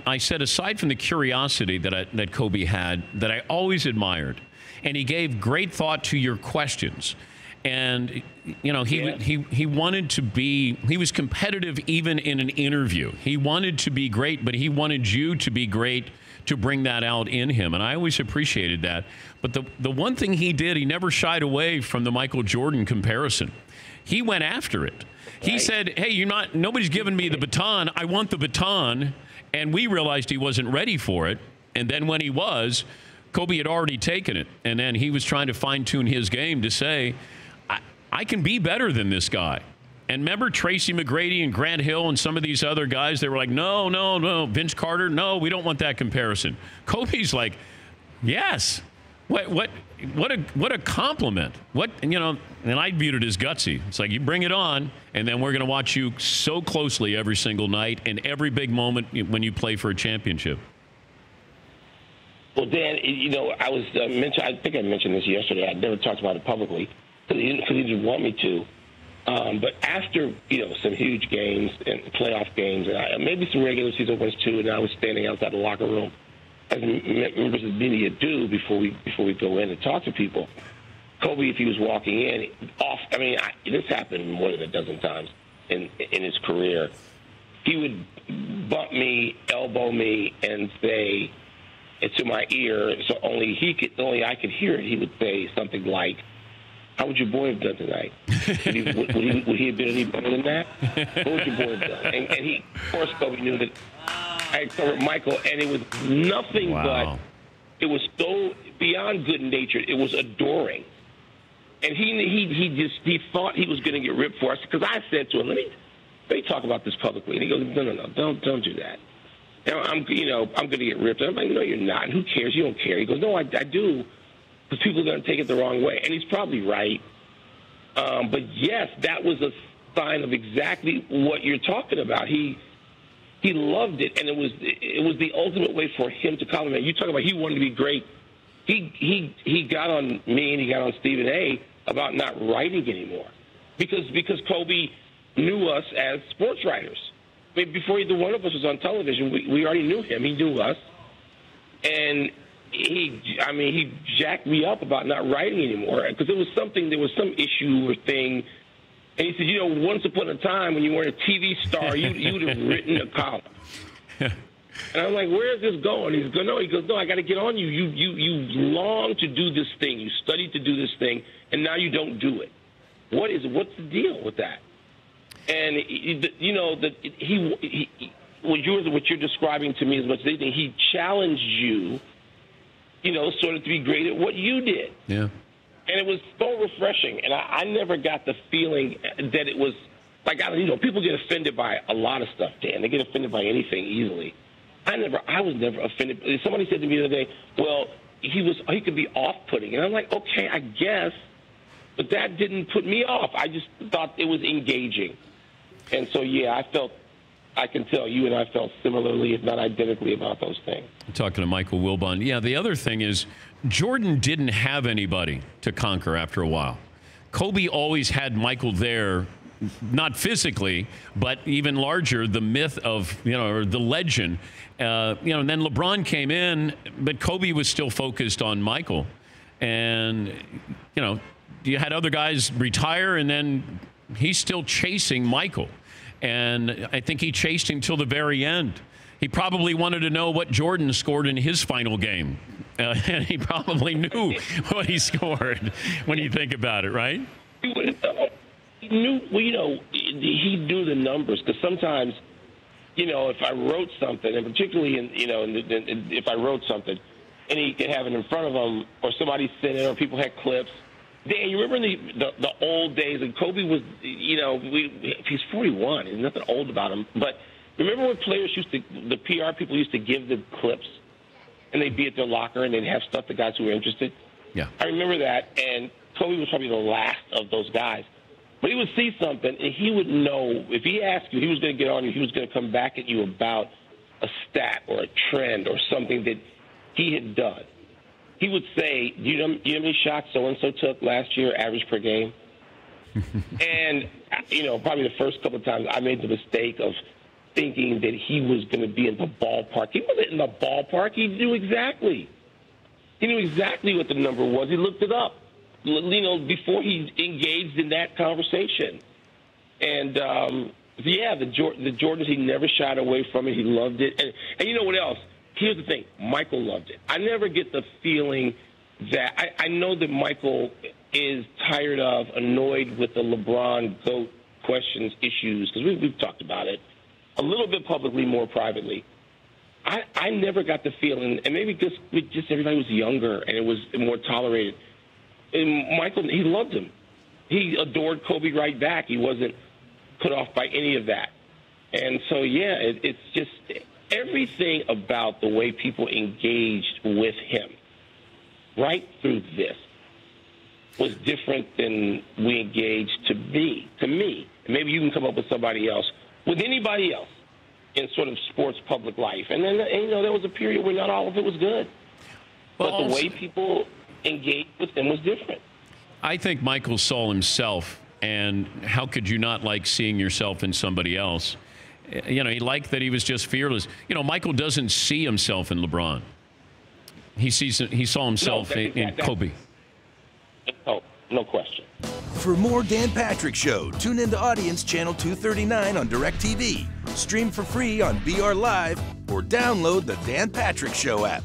I said, aside from the curiosity that Kobe had, that I always admired, and he gave great thought to your questions. And, you know, he wanted to be, he was competitive even in an interview. He wanted to be great, but he wanted you to be great to bring that out in him. And I always appreciated that. But the one thing he did, he never shied away from the Michael Jordan comparison. He went after it. He said, hey, nobody's giving me the baton. I want the baton. And we realized he wasn't ready for it. And then when he was, Kobe had already taken it. And then he was trying to fine-tune his game to say, I can be better than this guy. And remember Tracy McGrady and Grant Hill and some of these other guys, they were like, no, Vince Carter, no, we don't want that comparison. Kobe's like, yes. What a compliment. And I viewed it as gutsy. It's like, you bring it on, and then we're going to watch you so closely every single night and every big moment when you play for a championship. Well, Dan, I think I mentioned this yesterday. I never talked about it publicly because he didn't want me to. But after, some huge games and playoff games, and maybe some regular season ones too, and I was standing outside the locker room, as members of the media do before we go in and talk to people. Kobe, if he was walking in, this happened more than a dozen times in his career. He would bump me, elbow me, and say into my ear, so only I could hear it. He would say something like, "How would your boy have done tonight? Would he have been any better than that? What would your boy have done?" And he, of course, Kobe knew that I had covered Michael, and it was nothing but, it was so beyond good-natured. It was adoring. And he thought he was going to get ripped for us, because I said to him, let me talk about this publicly. And he goes, no, don't do that. I'm going to get ripped. And I'm like, no, you're not. And who cares? You don't care. He goes, no, I do, because people are going to take it the wrong way. And he's probably right. But, yes, that was a sign of exactly what you're talking about. He loved it, and it was the ultimate way for him to compliment. You talk about he wanted to be great. He got on me and he got on Stephen A. about not writing anymore, because Kobe knew us as sports writers. I mean, before either one of us was on television, we already knew him. He knew us, and he jacked me up about not writing anymore, because there was some issue or thing. And he said, once upon a time when you weren't a TV star, you'd have written a column. And I'm like, where is this going? He goes, no, I got to get on you. You long to do this thing. You studied to do this thing, and now you don't do it. What's the deal with that? And, what you're describing to me as much as anything, he challenged you, sort of to be great at what you did. Yeah. And it was so refreshing. And I never got the feeling that it was like, people get offended by a lot of stuff, Dan. They get offended by anything easily. I was never offended. Somebody said to me the other day, well, he could be off-putting. And I'm like, okay, I guess. But that didn't put me off. I just thought it was engaging. And so, yeah, I can tell you and I felt similarly, if not identically, about those things. I'm talking to Michael Wilbon. Yeah, the other thing is Jordan didn't have anybody to conquer after a while. Kobe always had Michael there, not physically, but even larger, the myth of, or the legend. And then LeBron came in, but Kobe was still focused on Michael. And, you had other guys retire, and then he's still chasing Michael. And I think he chased him till the very end. He probably wanted to know what Jordan scored in his final game. And he probably knew what he scored when you think about it, right? He knew, he knew the numbers, because sometimes, if I wrote something, and particularly if I wrote something, and he could have it in front of him, or somebody sent it, or people had clips. Dan, you remember the old days, and Kobe was, he's 41, there's nothing old about him, but remember when the PR people used to give the clips, and they'd be at their locker, and they'd have stuff to guys who were interested? Yeah. I remember that, and Kobe was probably the last of those guys. But he would see something, and he would know, if he asked you, he was going to get on you, he was going to come back at you about a stat or a trend or something that he had done. He would say, do you know how many shots so-and-so took last year, average per game? And, probably the first couple of times I made the mistake of thinking that he was going to be in the ballpark. He wasn't in the ballpark. He knew exactly. He knew exactly what the number was. He looked it up, before he engaged in that conversation. And, the Jordans, he never shied away from it. He loved it. And you know what else? Here's the thing. Michael loved it. I never get the feeling that I know that Michael is tired of, annoyed with the LeBron GOAT questions, issues, because we've talked about it a little bit publicly, more privately. I never got the feeling, and maybe just everybody was younger and it was more tolerated. And Michael, he loved him. He adored Kobe right back. He wasn't put off by any of that. And so, it's just everything about the way people engaged with him right through this was different than we engaged to me. Maybe you can come up with somebody else, with anybody else in sort of sports public life. And then, there was a period where not all of it was good. But the way people engaged with him was different. I think Michael saw himself, and how could you not like seeing yourself in somebody else? He liked that he was just fearless. Michael doesn't see himself in LeBron. He saw himself in Kobe. Oh, no question. For more Dan Patrick Show, tune into Audience Channel 239 on DirecTV. Stream for free on BR Live or download the Dan Patrick Show app.